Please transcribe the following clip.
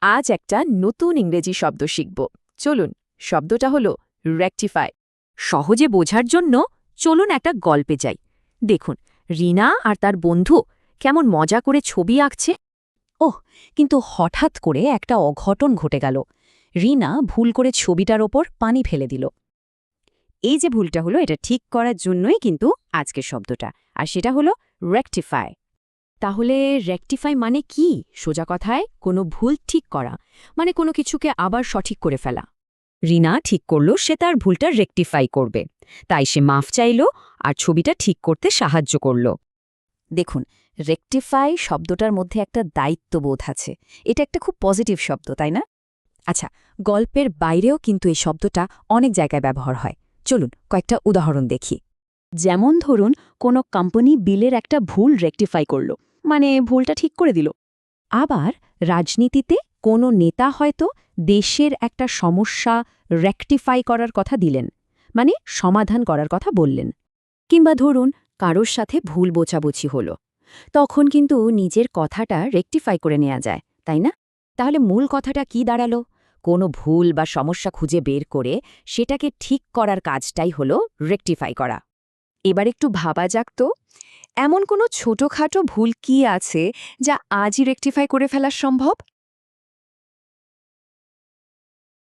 আজ একটা নতুন ইংরেজি শব্দ শিখব। চলুন, শব্দটা হলো রেকটিফাই। সহজে বোঝার জন্য চলুন একটা গল্পে যাই। দেখুন, রিনা আর তার বন্ধু কেমন মজা করে ছবি আঁকছে। কিন্তু হঠাৎ করে একটা অঘটন ঘটে গেল। রিনা ভুল করে ছবিটার ওপর পানি ফেলে দিল। এই যে ভুলটা হলো, এটা ঠিক করার জন্যই কিন্তু আজকের শব্দটা, আর সেটা হলো রেকটিফাই। তাহলে রেকটিফাই মানে কি? সোজা কথায় কোনো ভুল ঠিক করা, মানে কোনো কিছুকে আবার সঠিক করে ফেলা। রিনা ঠিক করল সে তার ভুলটা রেকটিফাই করবে, তাই সে মাফ চাইল আর ছবিটা ঠিক করতে সাহায্য করল। দেখুন, রেকটিফাই শব্দটার মধ্যে একটা দায়িত্ববোধ আছে। এটা একটা খুব পজিটিভ শব্দ, তাই না? আচ্ছা, গল্পের বাইরেও কিন্তু এই শব্দটা অনেক জায়গায় ব্যবহার হয়। চলুন কয়েকটা উদাহরণ দেখি। যেমন ধরুন, কোনো কোম্পানি বিলের একটা ভুল রেকটিফাই করল, মানে ভুলটা ঠিক করে দিল। আবার রাজনীতিতে কোনো নেতা হয়তো দেশের একটা সমস্যা রেকটিফাই করার কথা দিলেন, মানে সমাধান করার কথা বললেন। কিংবা ধরুন, কারোর সাথে ভুল বোঝাবুঝি হলো, তখন কিন্তু নিজের কথাটা রেকটিফাই করে নেওয়া যায়, তাই না? তাহলে মূল কথাটা কি দাঁড়ালো? কোনো ভুল বা সমস্যা খুঁজে বের করে সেটাকে ঠিক করার কাজটাই হলো রেকটিফাই করা। এবার একটু ভাবা যাক তো, এমন কোনো ছোটখাটো ভুল কি আছে যা আজই রেকটিফাই করে ফেলা সম্ভব?